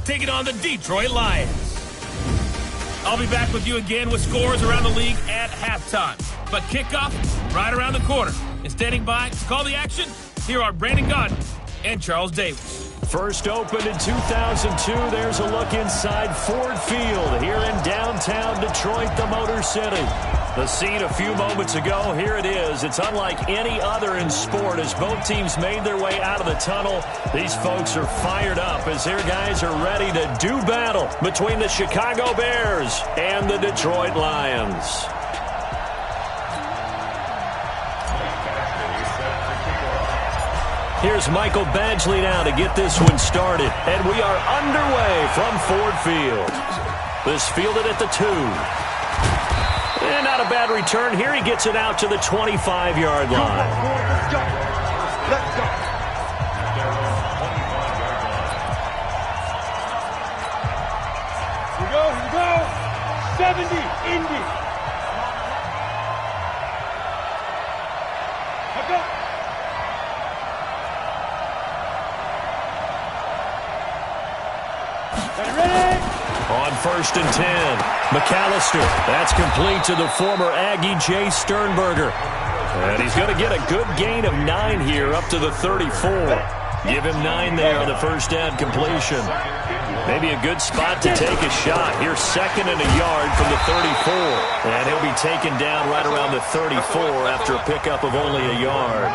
taking on the Detroit Lions. I'll be back with you again with scores around the league at halftime. But kickoff right around the corner. And standing by to call the action, here are Brandon Gaudin and Charles Davis. First opened in 2002, there's a look inside Ford Field here in downtown Detroit, the Motor City. The scene a few moments ago, here it is. It's unlike any other in sport as both teams made their way out of the tunnel. These folks are fired up as their guys are ready to do battle between the Chicago Bears and the Detroit Lions. Here's Michael Badgley now to get this one started. And we are underway from Ford Field. This fielded at the 2. And not a bad return. Here he gets it out to the 25-yard line. Let's go. Here we go. 70, Indy. Let's go. Ready? On 1st and 10, McAllister. That's complete to the former Aggie, Jay Sternberger. And he's going to get a good gain of 9 here up to the 34. Give him 9 there on the first down completion. Maybe a good spot to take a shot. Here's 2nd and a yard from the 34. And he'll be taken down right around the 34 after a pickup of only a yard.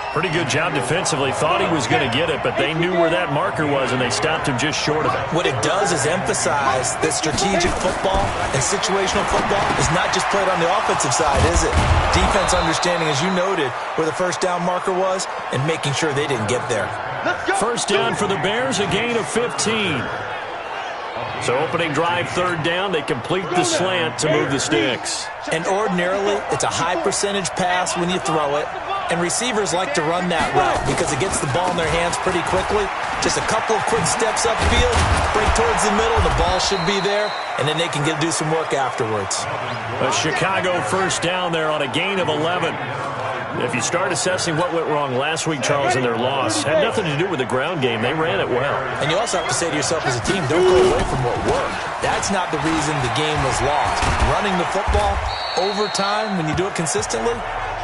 Pretty good job defensively. Thought he was going to get it, but they knew where that marker was, and they stopped him just short of it. What it does is emphasize that strategic football and situational football is not just played on the offensive side, is it? Defense understanding, as you noted, where the first down marker was and making sure they didn't get there. First down for the Bears, a gain of 15. So opening drive, 3rd down, they complete the slant to move the sticks. And ordinarily, it's a high percentage pass when you throw it. And receivers like to run that route because it gets the ball in their hands pretty quickly. Just a couple of quick steps upfield, break towards the middle, the ball should be there, and then they can do some work afterwards. A Chicago first down there on a gain of 11. If you start assessing what went wrong last week, Charles, in their loss, had nothing to do with the ground game. They ran it well. And you also have to say to yourself as a team, don't go away from what worked. That's not the reason the game was lost. Running the football over time, when you do it consistently,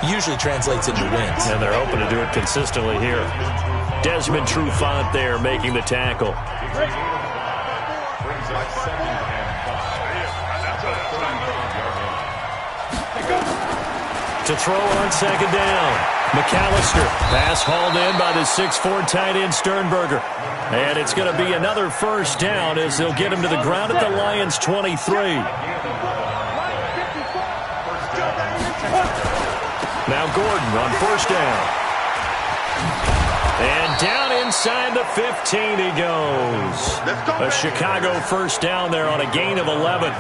usually translates into wins. And they're hoping to do it consistently here. Desmond Trufant there making the tackle. To throw on 2nd down. McAllister. Pass hauled in by the 6'4" tight end Sternberger. And it's going to be another first down as they'll get him to the ground at the Lions' 23. Now Gordon on 1st down. And down inside the 15 he goes. A Chicago first down there on a gain of 11.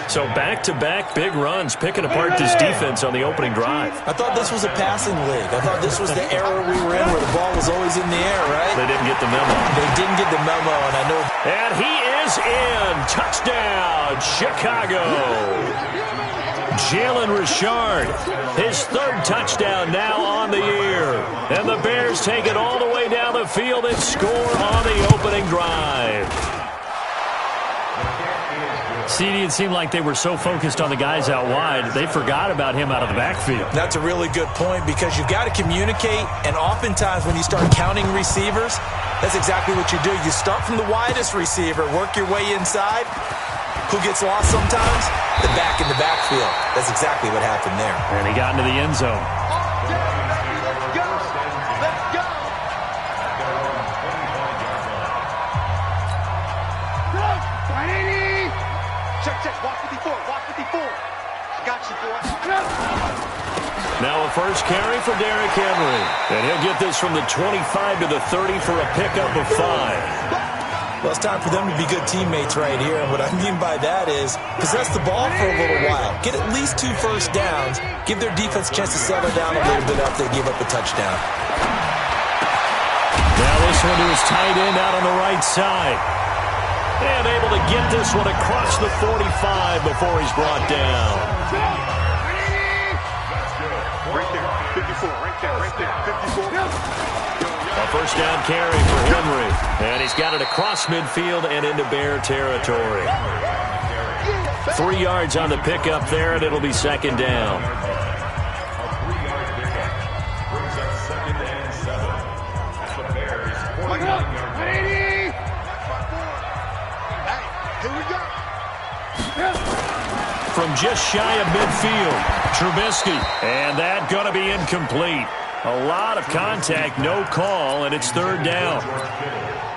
So back-to-back big runs, picking apart this defense on the opening drive. I thought this was a passing league. I thought this was the era we were in where the ball was always in the air, right? They didn't get the memo. They didn't get the memo, and I know. And he is in. Touchdown, Chicago. Jalen Richard, his 3rd touchdown now on the year. And the Bears take it all the way down the field and score on the opening drive. CD, it seemed like they were so focused on the guys out wide, they forgot about him out of the backfield. That's a really good point because you've got to communicate, and oftentimes when you start counting receivers, that's exactly what you do. You start from the widest receiver, work your way inside. Who gets lost sometimes? The back in the backfield. That's exactly what happened there. And he got into the end zone. Let's go. Check. Walk 54. Got you, boy. Now a first carry for Derrick Henry. And he'll get this from the 25 to the 30 for a pickup of 5. Well, it's time for them to be good teammates right here. And what I mean by that is possess the ball for a little while. Get at least 2 first downs. Give their defense a chance to settle down a little bit after they give up a touchdown. Now this one to his tight end out on the right side. And able to get this one across the 45 before he's brought down. Right there, 54, right there, 54. A first down carry for Henry. And he's got it across midfield and into Bear territory. 3 yards on the pickup there, and it'll be second down. From just shy of midfield, Trubisky. And that going to be incomplete. A lot of contact, no call, and it's third down.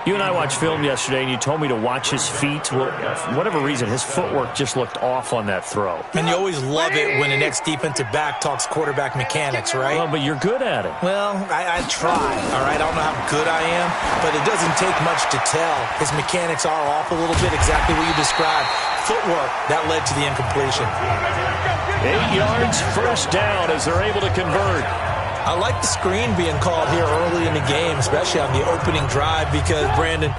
You and I watched film yesterday, and you told me to watch his feet. Well, for whatever reason, his footwork just looked off on that throw. And you always love it when the next defensive back talks quarterback mechanics, right? Well, but you're good at it. Well, I try, all right? I don't know how good I am, but it doesn't take much to tell. His mechanics are off a little bit, exactly what you described. Footwork, that led to the incompletion. 8 yards, first down as they're able to convert. I like the screen being called here early in the game, especially on the opening drive, because, Brandon,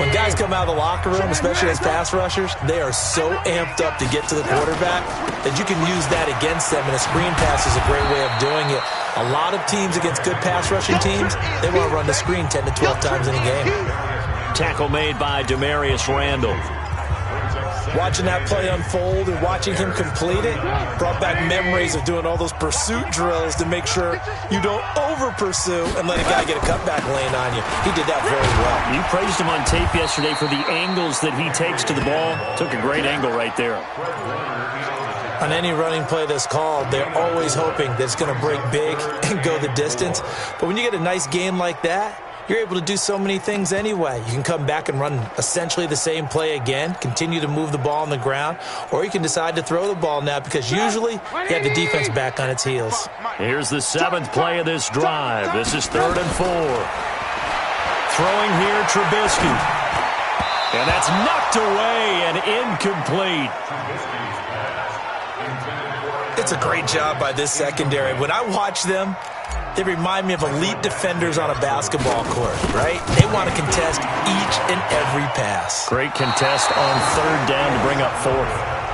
when guys come out of the locker room, especially as pass rushers, they are so amped up to get to the quarterback that you can use that against them, and a screen pass is a great way of doing it. A lot of teams against good pass rushing teams, they want to run the screen 10 to 12 times in a game. Tackle made by Demarius Randall. Watching that play unfold and watching him complete it brought back memories of doing all those pursuit drills to make sure you don't over-pursue and let a guy get a cutback lane on you. He did that very well. You praised him on tape yesterday for the angles that he takes to the ball. Took a great angle right there. On any running play that's called, they're always hoping that it's going to break big and go the distance. But when you get a nice game like that, you're able to do so many things anyway. You can come back and run essentially the same play again, continue to move the ball on the ground, or you can decide to throw the ball now because usually you have the defense back on its heels. Here's the 7th play of this drive. This is 3rd and 4. Throwing here, Trubisky. And that's knocked away and incomplete. It's a great job by this secondary. When I watch them, they remind me of elite defenders on a basketball court, right? They want to contest each and every pass. Great contest on 3rd down to bring up 4th.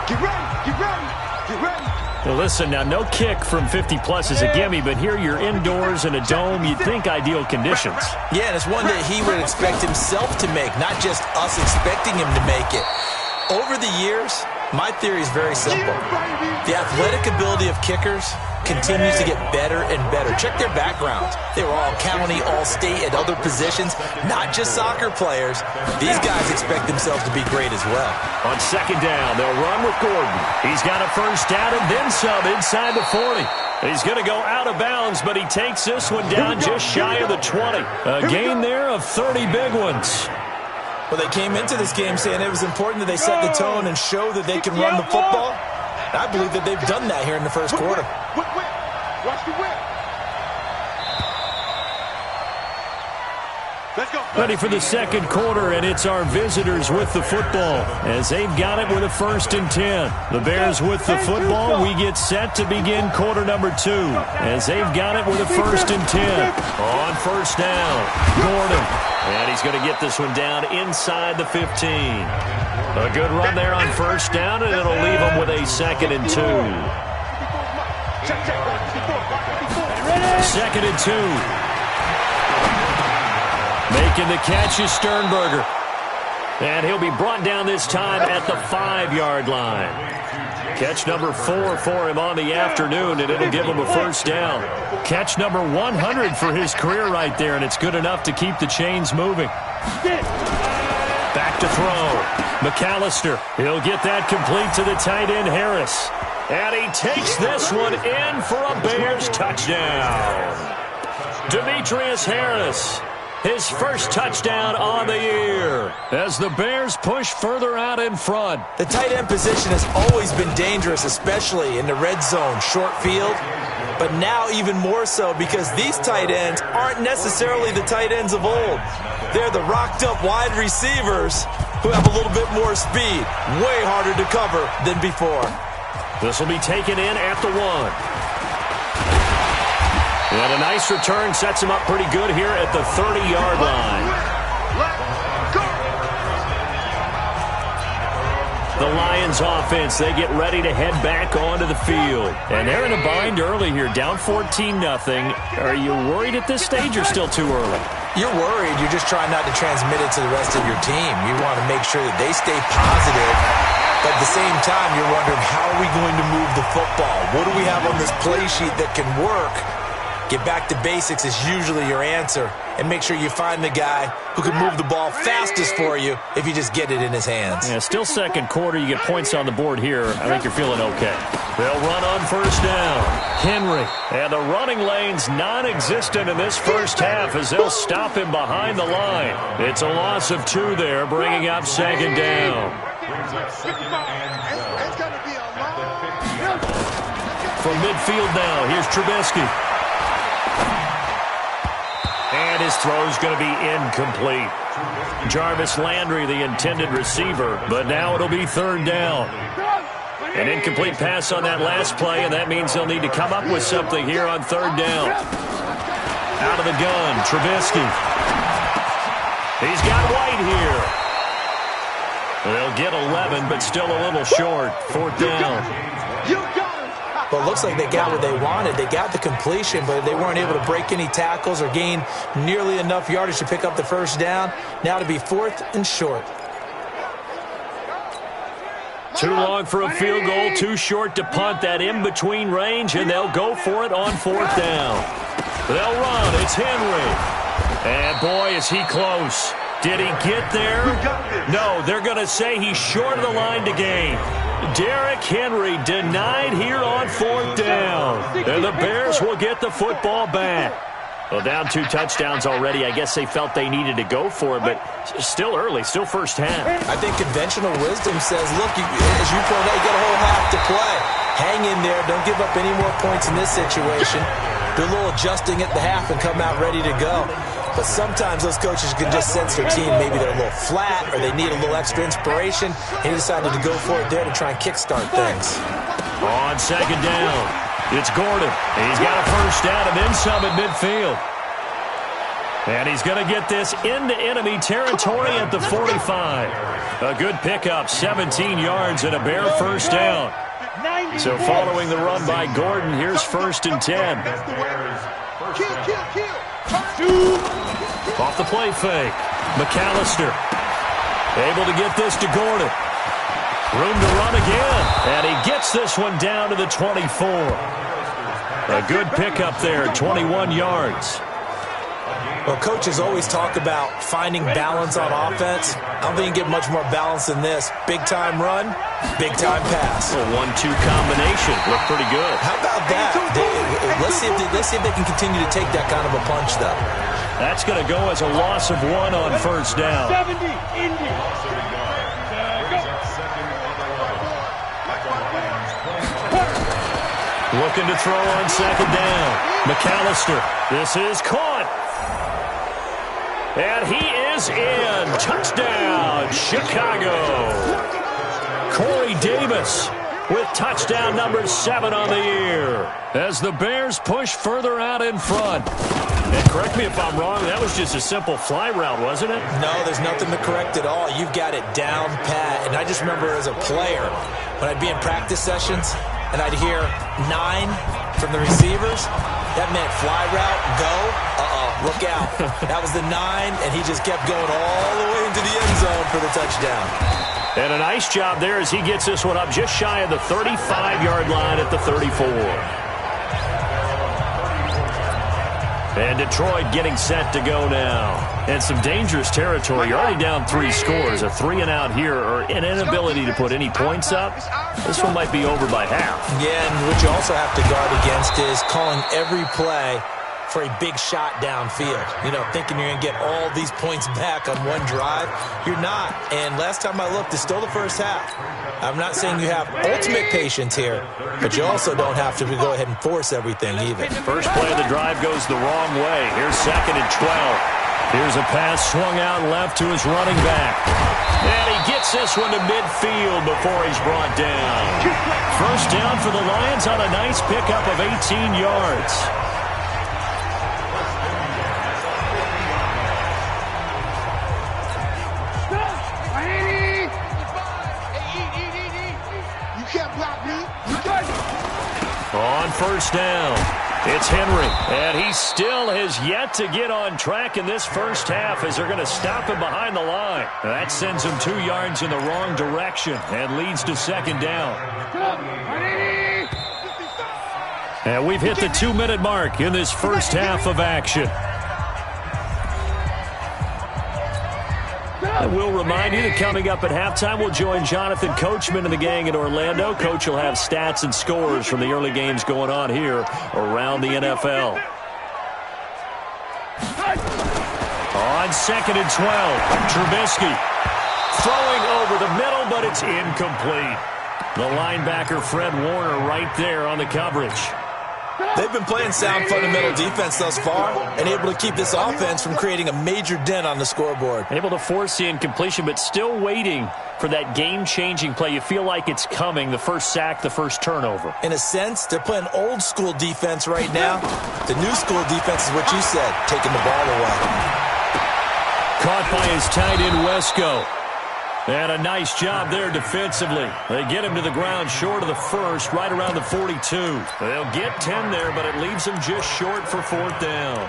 Get ready, get ready, get ready. Well, listen, now no kick from 50-plus is a gimme, but here you're indoors in a dome. You'd think ideal conditions. Yeah, and it's one that he would expect himself to make, not just us expecting him to make it. Over the years, my theory is very simple. The athletic ability of kickers continues to get better and better. Check their backgrounds. They were all county, all state, at other positions, not just soccer players. These guys expect themselves to be great as well. On 2nd down, they'll run with Gordon. He's got a first down and then some inside the 40. He's going to go out of bounds, but he takes this one down just shy of the 20. A gain there of 30 big ones. Well, they came into this game saying it was important that they set the tone and show that they can run the football. I believe that they've done that here in the first quarter. Whip, whip. Watch the whip. Let's go. Ready for the 2nd quarter, and it's our visitors with the football as they've got it with a 1st and 10. The Bears with the football. We get set to begin quarter number 2 as they've got it with a 1st and 10. On 1st down, Gordon. And he's going to get this one down inside the 15. A good run there on 1st down, and it'll leave him with a 2nd and 2. 2nd and 2. Making the catch is Sternberger. And he'll be brought down this time at the 5-yard line. Catch number 4 for him on the afternoon, and it'll give him a first down. Catch number 100 for his career right there, and it's good enough to keep the chains moving. Back to throw. McAllister. He'll get that complete to the tight end, Harris. And he takes this one in for a Bears touchdown. Demetrius Harris. His first touchdown on the year as the Bears push further out in front. The tight end position has always been dangerous, especially in the red zone, short field. But now even more so because these tight ends aren't necessarily the tight ends of old. They're the rocked-up wide receivers who have a little bit more speed. Way harder to cover than before. This will be taken in at the 1. And a nice return sets him up pretty good here at the 30-yard line. The Lions offense, they get ready to head back onto the field. And they're in a bind early here, down 14-0. Are you worried at this stage or still too early? You're worried. You're just trying not to transmit it to the rest of your team. You want to make sure that they stay positive. But at the same time, you're wondering, how are we going to move the football? What do we have on this play sheet that can work? Get back to basics is usually your answer. And make sure you find the guy who can move the ball fastest for you if you just get it in his hands. Yeah, still second quarter. You get points on the board here. I think you're feeling okay. They'll run on first down. Henry. And the running lane's non-existent in this first half as they'll stop him behind the line. It's a loss of 2 there, bringing up second down. From midfield now, here's Trubisky. And his throw's going to be incomplete. Jarvis Landry, the intended receiver, but now it'll be third down. An incomplete pass on that last play, and that means they'll need to come up with something here on third down. Out of the gun, Trubisky. He's got White here. They'll get 11, but still a little short. Fourth down. Well, it looks like they got what they wanted. They got the completion, but they weren't able to break any tackles or gain nearly enough yardage to pick up the first down. Now to be fourth and short. Too long for a field goal, too short to punt that in-between range, and they'll go for it on fourth down. They'll run. It's Henry. And, boy, is he close. Did he get there? No, they're going to say he's short of the line to gain. Derrick Henry denied here on fourth down. And the Bears will get the football back. Well, down 2 touchdowns already. I guess they felt they needed to go for it, but still early, still first half. I think conventional wisdom says, look, as you point out, you got a whole half to play. Hang in there. Don't give up any more points in this situation. Do a little adjusting at the half and come out ready to go. But sometimes those coaches can just sense their team. Maybe they're a little flat or they need a little extra inspiration. And he decided to go for it there to try and kickstart things. On second down, it's Gordon. He's got a first down and then some at midfield. And he's going to get this into enemy territory at the 45. A good pickup, 17 yards and a Bear first down. So following the run by Gordon, here's first and 10. Off the play fake. McAllister able to get this to Gordon. Room to run again. And he gets this one down to the 24. A good pickup there, 21 yards. Well, coaches always talk about finding balance on offense. I don't think you get much more balance than this. Big-time run, big-time pass. A 1-2 combination. Looked pretty good. How about that? Let's see if they can continue to take that kind of a punch, though. That's going to go as a loss of 1 on first down. 70, Indy. Looking to throw on second down. McAllister. This is caught. And he is in. Touchdown, Chicago. Corey Davis with touchdown number 7 on the year as the Bears push further out in front. And correct me if I'm wrong, that was just a simple fly route, wasn't it? No, there's nothing to correct at all. You've got it down pat. And I just remember as a player, when I'd be in practice sessions and I'd hear 9 from the receivers, that meant fly route, go, look out. That was the 9, and he just kept going all the way into the end zone for the touchdown. And a nice job there as he gets this one up just shy of the 35-yard line at the 34. And Detroit getting set to go now. And some dangerous territory. You're already down 3 scores. A 3-and-out here, or an inability to put any points up. This one might be over by half. Yeah, and what you also have to guard against is calling every play for a big shot downfield. You know, thinking you're going to get all these points back on one drive. You're not. And last time I looked, it's still the first half. I'm not saying you have ultimate patience here, but you also don't have to go ahead and force everything either. First play of the drive goes the wrong way. Here's second and 12. Here's a pass swung out left to his running back. And he gets this one to midfield before he's brought down. First down for the Lions on a nice pickup of 18 yards. On first down, It's Henry, and he still has yet to get on track in this first half as they're going to stop him behind the line. That sends him 2 yards in the wrong direction and leads to second down. And we've hit the 2-minute mark in this first half of action. I will remind you that coming up at halftime, we'll join Jonathan Coachman and the gang in Orlando. Coach will have stats and scores from the early games going on here around the NFL. On 2nd and 12, Trubisky throwing over the middle, but it's incomplete. The linebacker, Fred Warner, right there on the coverage. They've been playing sound fundamental defense thus far and able to keep this offense from creating a major dent on the scoreboard. Able to force the incompletion, but still waiting for that game-changing play. You feel like it's coming, the first sack, the first turnover. In a sense, they're playing old-school defense right now. The new-school defense is what you said, taking the ball away. Caught by his tight end, Wesco. And a nice job there defensively. They get him to the ground short of the first, right around the 42. They'll get 10 there, but it leaves him just short for 4th down.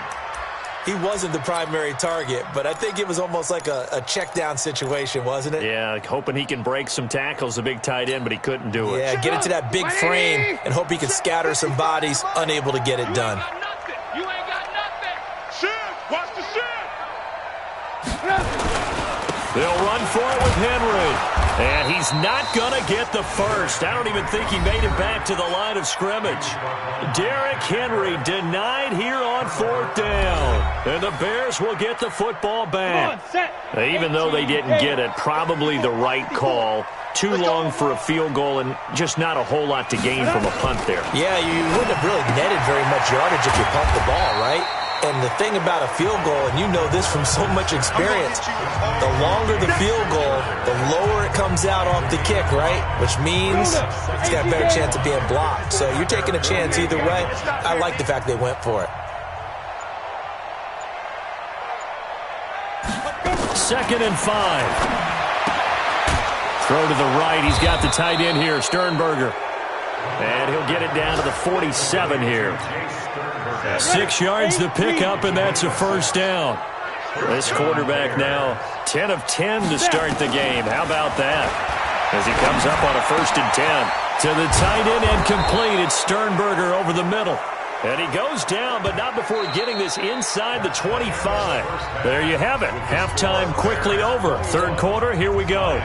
He wasn't the primary target, but I think it was almost like a check-down situation, wasn't it? Yeah, hoping he can break some tackles, the big tight end, but he couldn't do it. Yeah, get into that big frame and hope he can scatter some bodies, unable to get it done. You ain't got nothing. Shoot. Watch the shoot. They'll run for it with Henry. And he's not going to get the first. I don't even think he made it back to the line of scrimmage. Derrick Henry denied here on 4th down. And the Bears will get the football back. Even though they didn't get it, probably the right call. Too long for a field goal and just not a whole lot to gain from a punt there. Yeah, you wouldn't have really netted very much yardage if you pumped the ball, right? And the thing about a field goal, and you know this from so much experience, the longer the field goal, the lower it comes out off the kick, right? Which means it's got a better chance of being blocked. So you're taking a chance either way. I like the fact they went for it. 2nd and 5. Throw to the right. He's got the tight end here, Sternberger. And he'll get it down to the 47 here. 6 yards the pickup, and that's a 1st down. This quarterback now 10 of 10 to start the game. How about that? As he comes up on a 1st and 10. To the tight end and complete. It's Sternberger over the middle. And he goes down, but not before getting this inside the 25. There you have it. Halftime quickly over. 3rd quarter, here we go.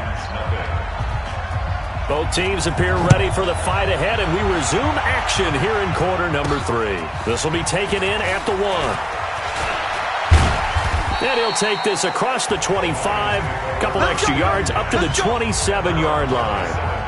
Both teams appear ready for the fight ahead, and we resume action here in quarter number 3. This will be taken in at the 1. And he'll take this across the 25, a couple extra yards up to the 27-yard line.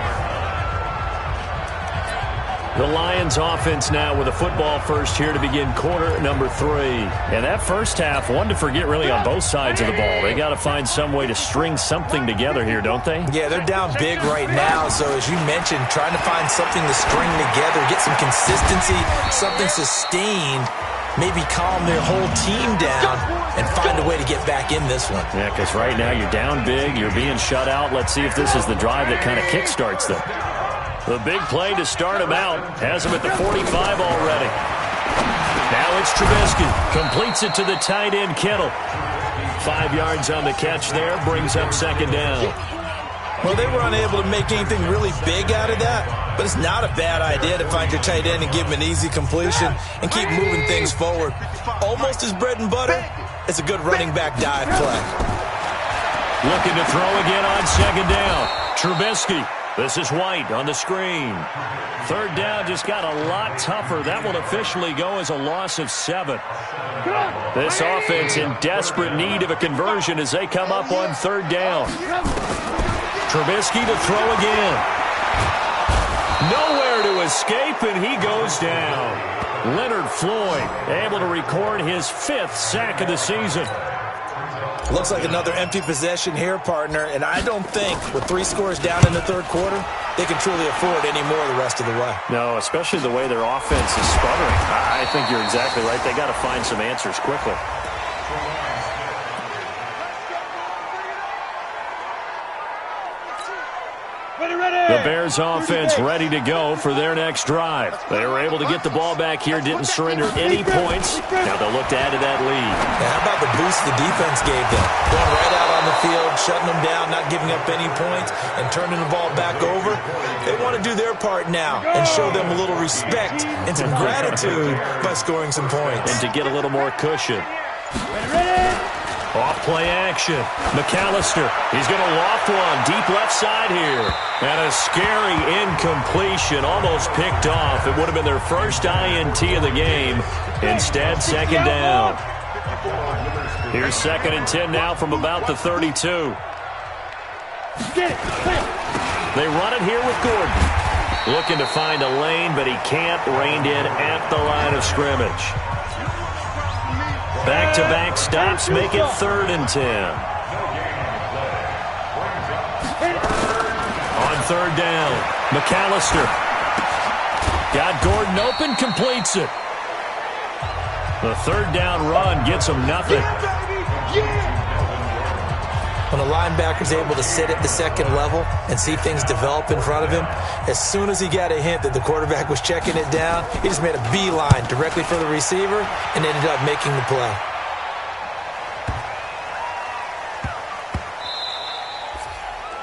The Lions offense now with a football first here to begin quarter number 3. And that first half, one to forget really on both sides of the ball. They got to find some way to string something together here, don't they? Yeah, they're down big right now. So as you mentioned, trying to find something to string together, get some consistency, something sustained, maybe calm their whole team down and find a way to get back in this one. Yeah, because right now you're down big, you're being shut out. Let's see if this is the drive that kind of kickstarts them. The big play to start him out. Has him at the 45 already. Now it's Trubisky. Completes it to the tight end, Kittle. 5 yards on the catch there. Brings up 2nd down. Well, they were unable to make anything really big out of that. But it's not a bad idea to find your tight end and give him an easy completion and keep moving things forward. Almost his bread and butter. It's a good running back dive play. Looking to throw again on 2nd down. Trubisky. This is White on the screen. 3rd down just got a lot tougher. That will officially go as a loss of 7. This offense in desperate need of a conversion as they come up on 3rd down. Trubisky to throw again. Nowhere to escape, and he goes down. Leonard Floyd able to record his 5th sack of the season. Looks like another empty possession here, partner, and I don't think with 3 scores down in the 3rd quarter, they can truly afford any more the rest of the way. No, especially the way their offense is sputtering. I think you're exactly right. They got to find some answers quickly. The Bears offense ready to go for their next drive. They were able to get the ball back here, didn't surrender any points. Now they'll look to add to that lead. Now, how about the boost the defense gave them? Going right out on the field, shutting them down, not giving up any points, and turning the ball back over. They want to do their part now and show them a little respect and some gratitude by scoring some points. And to get a little more cushion. Off-play action. McAllister, he's going to loft one deep left side here. And a scary incompletion, almost picked off. It would have been their first INT of the game. Instead, second down. Here's 2nd and 10 now from about the 32. They run it here with Gordon. Looking to find a lane, but he can't. Reined in at the line of scrimmage. Back-to-back stops make it 3rd and 10. On 3rd down, McAllister. Got Gordon open, completes it. The 3rd down run gets him nothing. When a linebacker's able to sit at the 2nd level and see things develop in front of him, as soon as he got a hint that the quarterback was checking it down, he just made a beeline directly for the receiver and ended up making the play.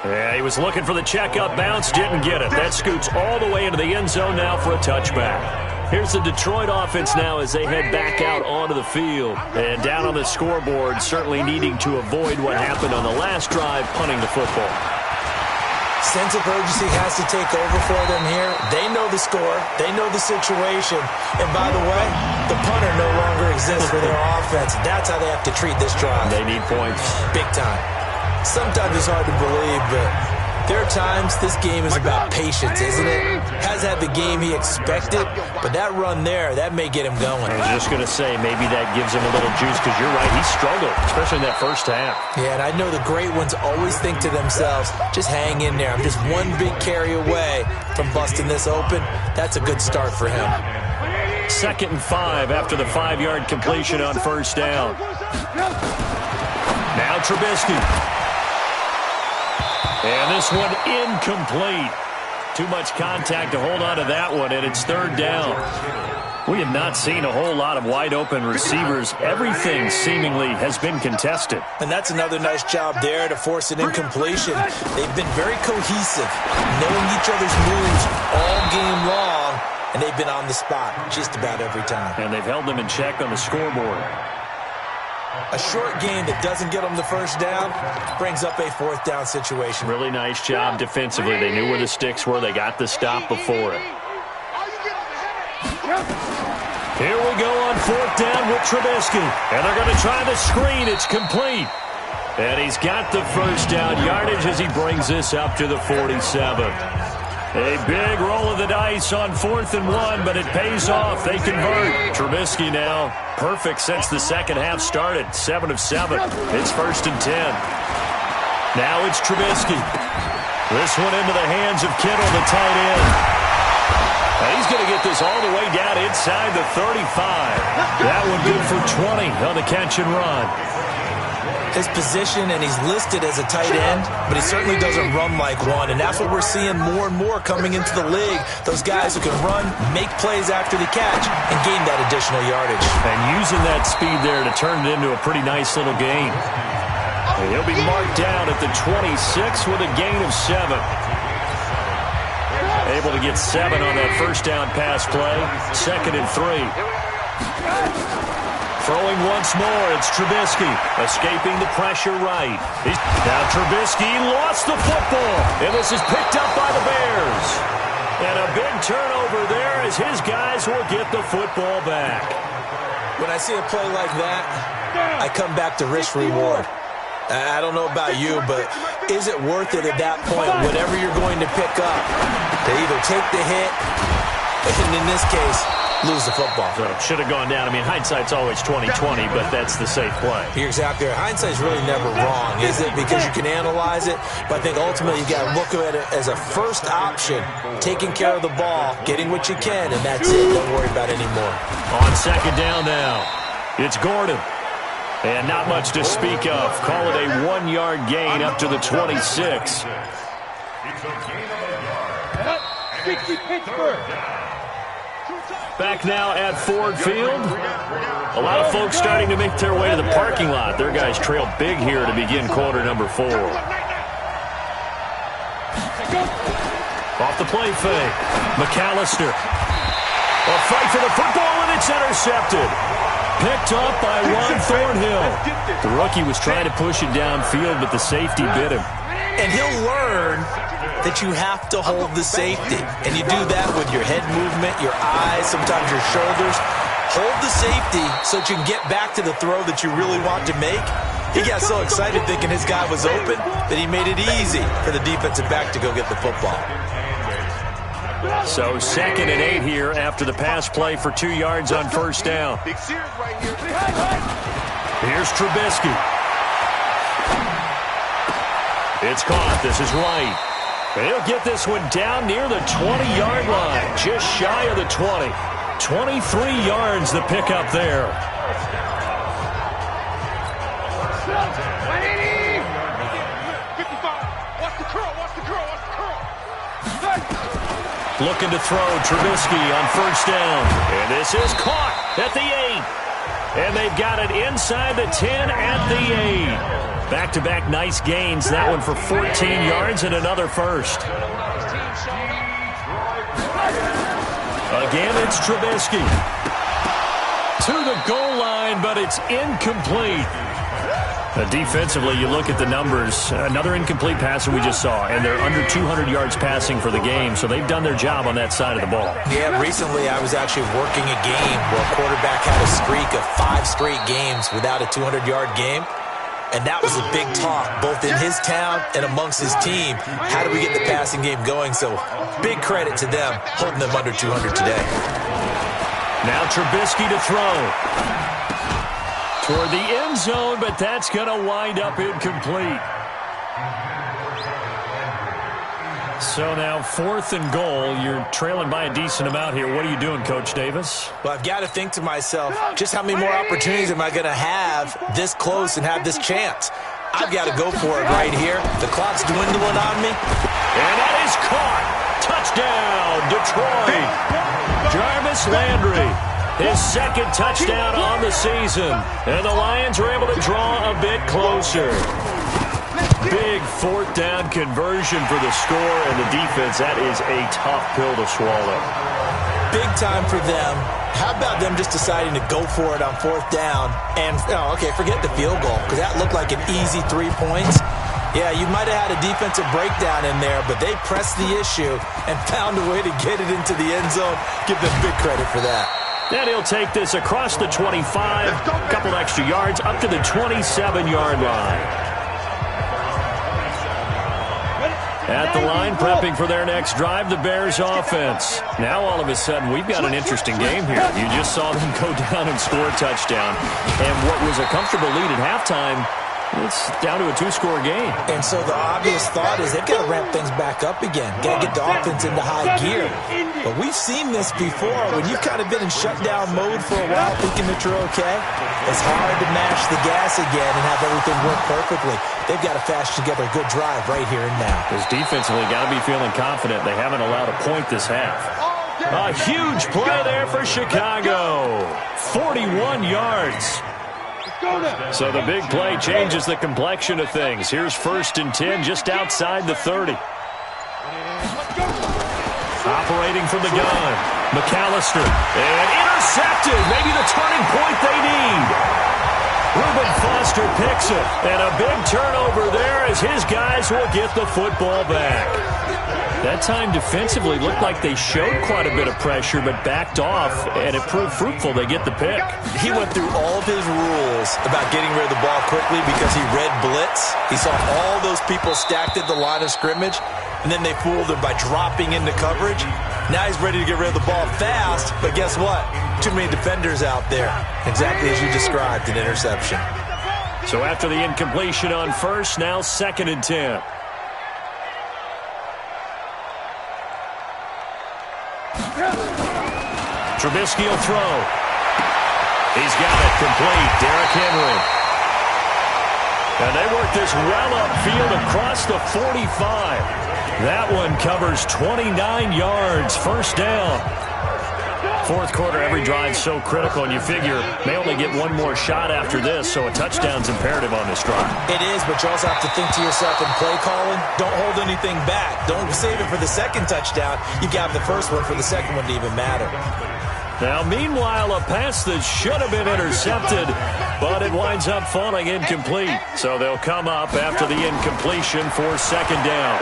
Yeah, he was looking for the checkup bounce, didn't get it. That scoots all the way into the end zone now for a touchback. Here's the Detroit offense now as they head back out onto the field. And down on the scoreboard, certainly needing to avoid what happened on the last drive, punting the football. Sense of urgency has to take over for them here. They know the score. They know the situation. And by the way, the punter no longer exists for their offense. That's how they have to treat this drive. They need points. Big time. Sometimes it's hard to believe, but there are times this game is about patience, isn't it? Has had the game he expected, but that run there, that may get him going. I was just going to say, maybe that gives him a little juice, because you're right, he struggled, especially in that first half. Yeah, and I know the great ones always think to themselves, just hang in there. I'm just one big carry away from busting this open. That's a good start for him. 2nd and 5 after the 5-yard completion on 1st down. Now Trubisky. And this one incomplete. Too much contact to hold on to that one, and it's 3rd down. We have not seen a whole lot of wide-open receivers. Everything seemingly has been contested. And that's another nice job there to force an incompletion. They've been very cohesive, knowing each other's moves all game long, and they've been on the spot just about every time. And they've held them in check on the scoreboard. A short game that doesn't get them the 1st down brings up a 4th down situation. Really nice job defensively. They knew where the sticks were. They got the stop before it. Here we go on 4th down with Trubisky. And they're going to try the screen. It's complete. And he's got the 1st down yardage as he brings this up to the 47. A big roll of the dice on 4th and 1, but it pays off. They convert. Trubisky now perfect since the second half started. 7 of 7. It's 1st and 10. Now it's Trubisky. This one into the hands of Kittle, the tight end. And he's going to get this all the way down inside the 35. That one good for 20 on the catch and run. His position, and he's listed as a tight end, but he certainly doesn't run like one, and that's what we're seeing more and more coming into the league. Those guys who can run, make plays after the catch, and gain that additional yardage. And using that speed there to turn it into a pretty nice little gain. And he'll be marked down at the 26 with a gain of 7. Able to get 7 on that 1st down pass play. 2nd and 3. Throwing once more, it's Trubisky, escaping the pressure right. Now Trubisky lost the football, and this is picked up by the Bears. And a big turnover there as his guys will get the football back. When I see a play like that, I come back to risk-reward. I don't know about you, but is it worth it at that point, whatever you're going to pick up, to either take the hit, and in this case, lose the football? So it should have gone down. I mean, hindsight's always 20/20, but that's the safe play. You're exactly right. Hindsight's really never wrong, is it? Because you can analyze it, but I think ultimately you got to look at it as a first option, taking care of the ball, getting what you can, and that's it. Don't worry about it anymore. On 2nd down now, it's Gordon. And not much to speak of. Call it a 1-yard gain up to the 26. Back now at Ford Field. A lot of folks starting to make their way to the parking lot. Their guys trail big here to begin quarter number 4. Off the play fake. McAllister. A fight for the football, and it's intercepted. Picked up by Juan Thornhill. The rookie was trying to push it downfield, but the safety bit him. And he'll learn that you have to hold the safety. And you do that with your head movement, your eyes, sometimes your shoulders. Hold the safety so that you can get back to the throw that you really want to make. He got so excited thinking his guy was open that he made it easy for the defensive back to go get the football. So 2nd and 8 here after the pass play for 2 yards on first down. Here's Trubisky. It's caught. This is Wright. He'll get this one down near the 20-yard line, just shy of the 20. 23 yards the pickup there. Looking to throw, Trubisky on first down. And this is caught at the 8. And they've got it inside the 10 at the 8. Back-to-back nice gains. That one for 14 yards and another first. Again, it's Trubisky. To the goal line, but it's incomplete. Defensively, you look at the numbers. Another incomplete pass that we just saw, and they're under 200 yards passing for the game, so they've done their job on that side of the ball. Yeah, recently I was actually working a game where a quarterback had a streak of 5 straight games without a 200-yard game, and that was a big talk, both in his town and amongst his team. How do we get the passing game going? So big credit to them, holding them under 200 today. Now Trubisky to throw. Toward the end zone, but that's going to wind up incomplete. So now 4th and goal. You're trailing by a decent amount here. What are you doing, Coach Davis? Well, I've got to think to myself, just how many more opportunities am I going to have this close and have this chance? I've got to go for it right here. The clock's dwindling on me. And that is caught. Touchdown, Detroit. Jarvis Landry. His 2nd touchdown on the season. And the Lions are able to draw a bit closer. Big 4th down conversion for the score, and the defense, that is a tough pill to swallow. Big time for them. How about them just deciding to go for it on 4th down? And, okay, forget the field goal, because that looked like an easy 3 points. Yeah, you might have had a defensive breakdown in there, but they pressed the issue and found a way to get it into the end zone. Give them big credit for that. And he'll take this across the 25, a couple extra yards, up to the 27-yard line. At the line, prepping for their next drive, the Bears offense. Now, all of a sudden, we've got an interesting game here. You just saw them go down and score a touchdown. And what was a comfortable lead at halftime, it's down to a 2-score game. And so the obvious thought is they've got to ramp things back up again. Got to get the offense into high gear. But we've seen this before. When you've kind of been in shutdown mode for a while thinking that you're okay, it's hard to mash the gas again and have everything work perfectly. They've got to fashion together a good drive right here and now. Because defensively, got to be feeling confident. They haven't allowed a point this half. A huge play there for Chicago. 41 yards. So the big play changes the complexion of things. Here's 1st and 10 just outside the 30. Operating from the gun. McAllister. And intercepted. Maybe the turning point they need. Reuben Foster picks it. And a big turnover there as his guys will get the football back. That time defensively looked like they showed quite a bit of pressure but backed off, and it proved fruitful. They get the pick. He went through all of his rules about getting rid of the ball quickly because he read blitz. He saw all those people stacked at the line of scrimmage, and then they fooled him by dropping into coverage. Now he's ready to get rid of the ball fast, but guess what? Too many defenders out there. Exactly as you described, an interception. So after the incompletion on 1st, now 2nd and 10. Trubisky will throw. He's got it complete. Derrick Henry. And they work this well upfield across the 45. That one covers 29 yards. First down. Fourth quarter, every drive so critical, and you figure they only get one more shot after this, so a touchdown's imperative on this drive. It is, but you also have to think to yourself in play calling, don't hold anything back. Don't save it for the second touchdown. You've got the first one for the second one to even matter. Now, meanwhile, a pass that should have been intercepted, but it winds up falling incomplete. So they'll come up after the incompletion for second down.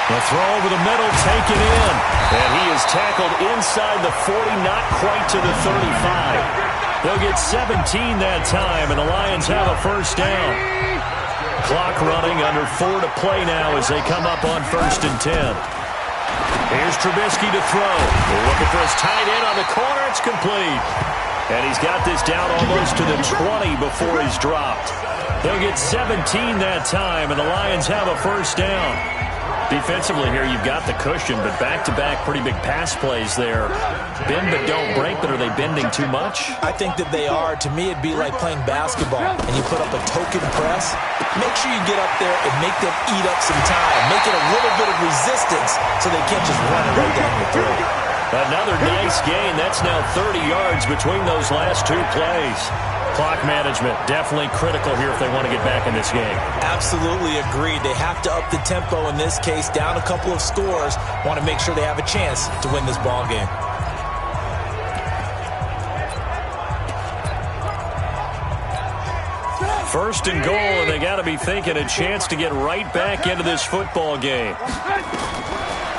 The throw over the middle taken in, and he is tackled inside the 40, not quite to the 35. They'll get 17 that time, and the Lions have a first down. Clock running, under 4 to play now as they come up on 1st and 10. Here's Trubisky to throw. They're looking for his tight end on the corner. It's complete. And he's got this down almost to the 20 before he's dropped. They'll get 17 that time, and the Lions have a first down. Defensively here, you've got the cushion, but back-to-back pretty big pass plays there. Bend but don't break, but are they bending too much? I think that they are. To me, it'd be like playing basketball, and you put up a token press. Make sure you get up there and make them eat up some time. Make it a little bit of resistance so they can't just run it right down your throat. Another nice gain. That's now 30 yards between those last two plays. Clock management definitely critical here if they want to get back in this game. Absolutely agreed. They have to up the tempo in this case, down a couple of scores. Want to make sure they have a chance to win this ball game. First and goal, and they got to be thinking a chance to get right back into this football game.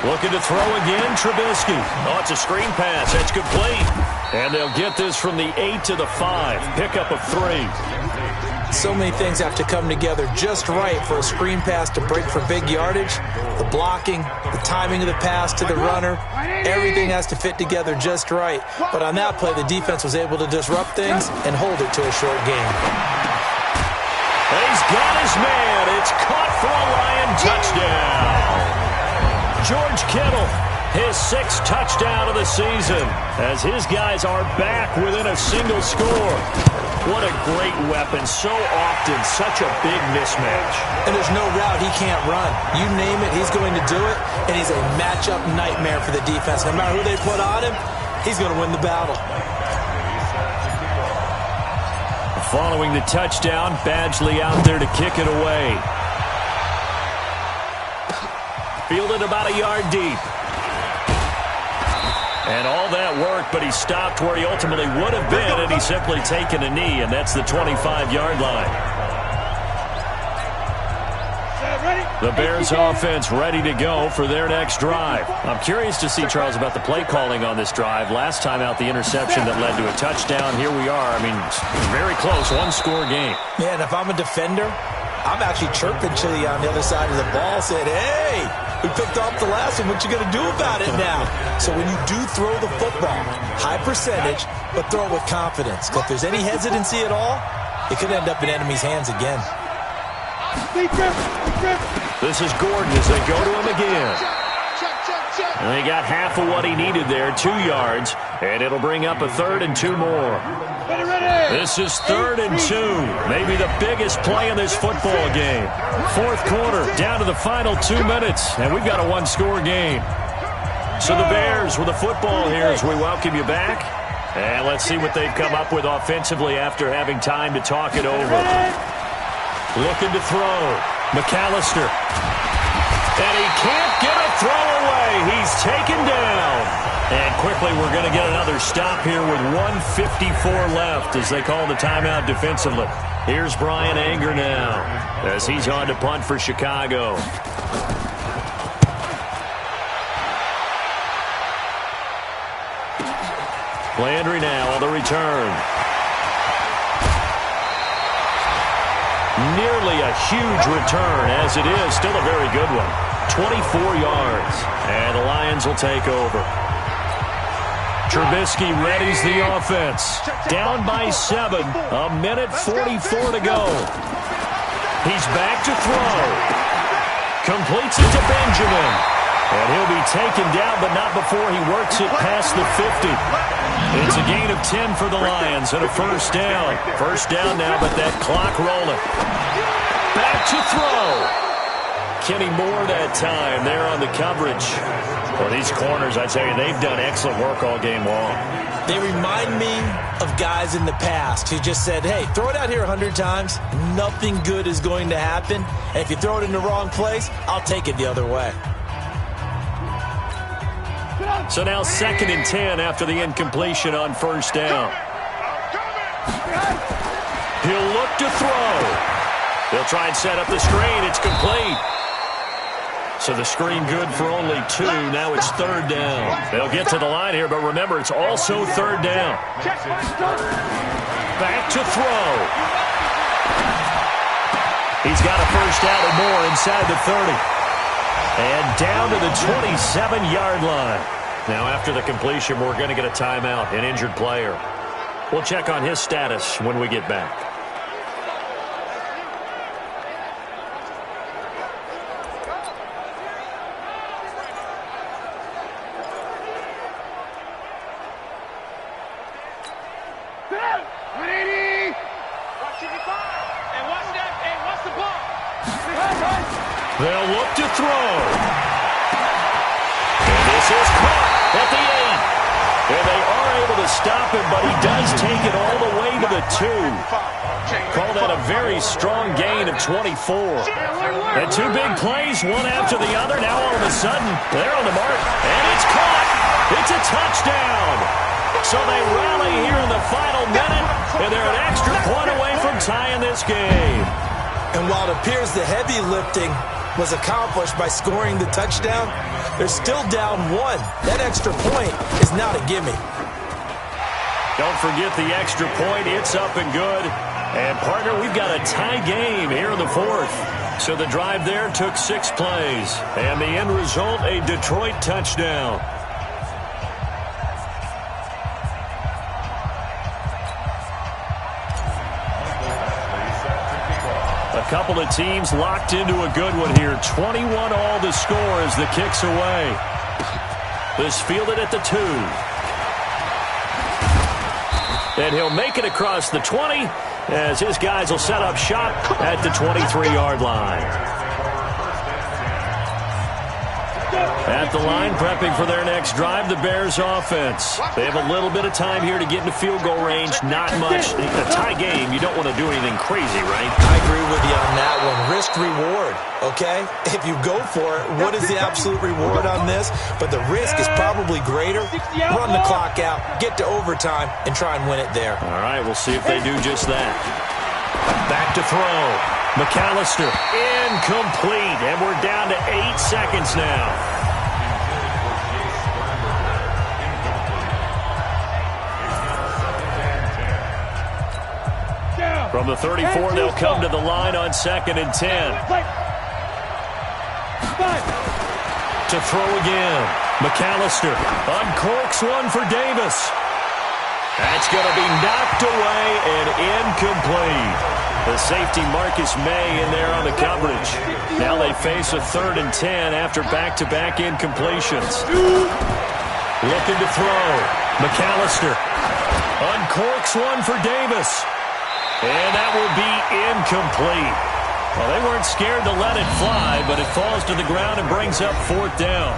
Looking to throw again, Trubisky. Oh, it's a screen pass. That's complete. And they'll get this from the 8 to the 5. Pickup of 3. So many things have to come together just right for a screen pass to break for big yardage. The blocking, the timing of the pass to the runner, everything has to fit together just right. But on that play, the defense was able to disrupt things and hold it to a short game. He's got his man. It's caught for a Lion touchdown. George Kittle, his 6th touchdown of the season, as his guys are back within a single score. What a great weapon. So often, such a big mismatch. And there's no route he can't run. You name it, he's going to do it, and he's a matchup nightmare for the defense. No matter who they put on him, he's going to win the battle. Following the touchdown, Badgley out there to kick it away. Fielded about a yard deep. And all that work, but he stopped where he ultimately would have been, and he's simply taken a knee, and that's the 25-yard line. The Bears offense ready to go for their next drive. I'm curious to see, Charles, about the play calling on this drive. Last time out, the interception that led to a touchdown. Here we are. I mean, very close, one-score game. Man, if I'm a defender, I'm actually chirping Chili on the other side of the ball, saying, hey, we picked off the last one. What you going to do about it now? So when you do throw the football, high percentage, but throw it with confidence. Because if there's any hesitancy at all, it could end up in enemy's hands again. This is Gordon as they go to him again. And they got half of what he needed there, 2 yards, and it'll bring up a 3rd and 2 more. This is 3rd and 2, maybe the biggest play in this football game. 4th quarter, down to the final 2 minutes, and we've got a one-score game. So the Bears with the football here as we welcome you back. And let's see what they've come up with offensively after having time to talk it over. Looking to throw. McAllister. And he can't get a throw away. He's taken down. And quickly we're going to get another stop here with 1:54 left as they call the timeout defensively. Here's Brian Anger now as he's on to punt for Chicago. Landry now on the return. Nearly a huge return, as it is. Still a very good one. 24 yards. And the Lions will take over. Trubisky readies the offense. Down by 7. 1:44 to go. He's back to throw. Completes it to Benjamin. And he'll be taken down, but not before he works it past the 50. It's a gain of 10 for the Lions and a first down. First down now, but that clock rolling. Back to throw. Kenny Moore that time there on the coverage. Well, these corners, I tell you, they've done excellent work all game long. They remind me of guys in the past who just said, hey, throw it out here 100 times. Nothing good is going to happen. And if you throw it in the wrong place, I'll take it the other way. So now 2nd and 10 after the incompletion on first down. He'll look to throw. They'll try and set up the screen. It's complete. So the screen good for only 2. Now it's 3rd down. They'll get to the line here, but remember, it's also 3rd down. Back to throw. He's got a first down or more inside the 30. And down to the 27-yard line. Now after the completion, we're going to get a timeout, an injured player. We'll check on his status when we get back. They'll look to throw. And this is caught at the 8. And they are able to stop him, but he does take it all the way to the 2. Call that a very strong gain of 24. And 2 big plays, one after the other. Now all of a sudden, they're on the mark. And it's caught. It's a touchdown. So they rally here in the final minute, and they're an extra point away from tying this game. And while it appears the heavy lifting was accomplished by scoring the touchdown, they're still down 1. That extra point is not a gimme. Don't forget the extra point. It's up and good. And, partner, we've got a tie game here in the 4th. So the drive there took 6 plays. And the end result, a Detroit touchdown. A couple of teams locked into a good one here. 21 all the score as the kick's away. This fielded at the 2. And he'll make it across the 20 as his guys will set up shop at the 23-yard line. At the line, prepping for their next drive, the Bears offense. They have a little bit of time here to get into field goal range. Not much. A tie game, you don't want to do anything crazy, right? I agree with you on that one. Risk-reward, okay? If you go for it, what is the absolute reward on this? But the risk is probably greater. Run the clock out, get to overtime, and try and win it there. All right, we'll see if they do just that. Back to throw. McAllister, incomplete, and we're down to 8 seconds now. From the 34, they'll come to the line on 2nd and 10. To throw again. McAllister uncorks one for Davis. That's going to be knocked away and incomplete. The safety Marcus May in there on the coverage. Now they face a 3rd and 10 after back-to-back incompletions. Looking to throw. McAllister uncorks one for Davis. And that will be incomplete. Well, they weren't scared to let it fly, but it falls to the ground and brings up 4th down.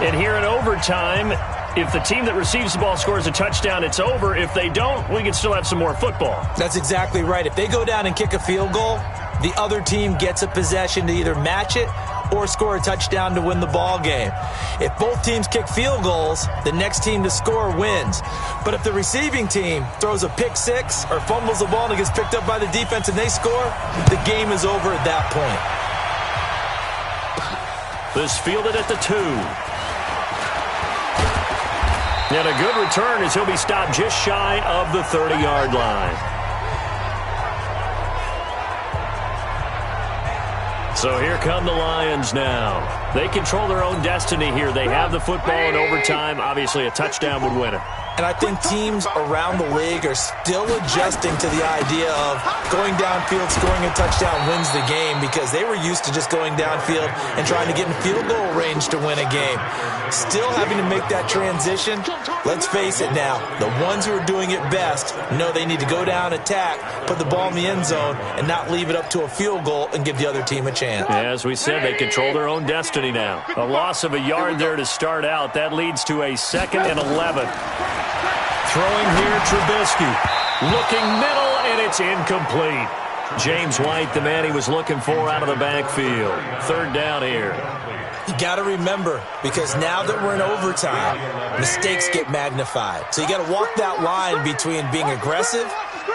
And here in overtime, if the team that receives the ball scores a touchdown, it's over. If they don't, we can still have some more football. That's exactly right. If they go down and kick a field goal, the other team gets a possession to either match it or score a touchdown to win the ball game. If both teams kick field goals, the next team to score wins. But if the receiving team throws a pick 6 or fumbles the ball and it gets picked up by the defense and they score, the game is over at that point. This fielded at the 2. And a good return as he'll be stopped just shy of the 30-yard line. So here come the Lions now. They control their own destiny here. They have the football in overtime. Obviously, a touchdown would win it. And I think teams around the league are still adjusting to the idea of going downfield, scoring a touchdown wins the game, because they were used to just going downfield and trying to get in field goal range to win a game. Still having to make that transition. Let's face it now, the ones who are doing it best know they need to go down, attack, put the ball in the end zone, and not leave it up to a field goal and give the other team a chance. As we said, they control their own destiny now. A loss of a yard there to start out. That leads to a 2nd and 11. Throwing here, Trubisky. Looking middle, and it's incomplete. James White, the man he was looking for out of the backfield. 3rd down here. You got to remember, because now that we're in overtime, mistakes get magnified. So you got to walk that line between being aggressive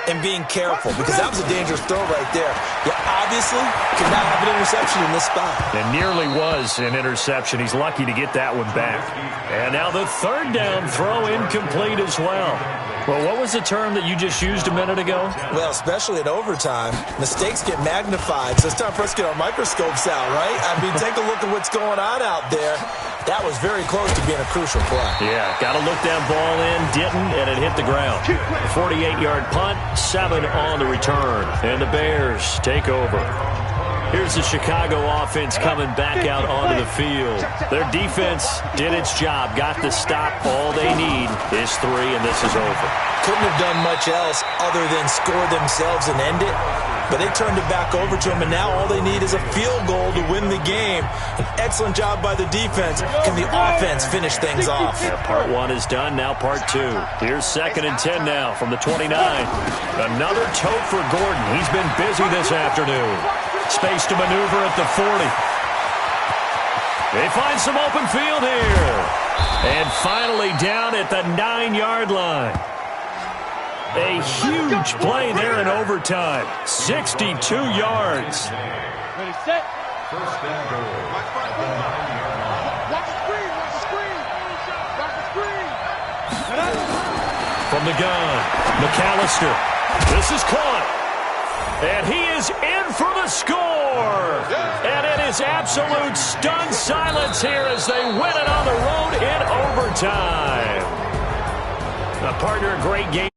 and being careful, because that was a dangerous throw right there. You obviously cannot have an interception in this spot. It nearly was an interception. He's lucky to get that one back. And now the 3rd down throw incomplete as well. Well, what was the term that you just used a minute ago? Well, especially in overtime, mistakes get magnified. So it's time for us to get our microscopes out, right? I mean, take a look at what's going on out there. That was very close to being a crucial play. Yeah, got to look that ball in, didn't, and it hit the ground. 48-yard punt, 7 on the return. And the Bears take over. Here's the Chicago offense coming back out onto the field. Their defense did its job, got the stop. All they need is 3, and this is over. Couldn't have done much else other than score themselves and end it. But they turned it back over to them, and now all they need is a field goal to win the game. An excellent job by the defense. Can the offense finish things off? Yeah, part 1 is done, now part 2. Here's 2nd and 10 now from the 29. Another tote for Gordon. He's been busy this afternoon. Space to maneuver at the 40. They find some open field here. And finally down at the 9-yard line. A huge play there in overtime. 62 yards. Ready, set. First down goal. Watch the screen. Watch the screen. Watch the screen. From the gun, McAllister. This is caught. And he is in for the score. And it is absolute stunned silence here as they win it on the road in overtime. A partner, a great game.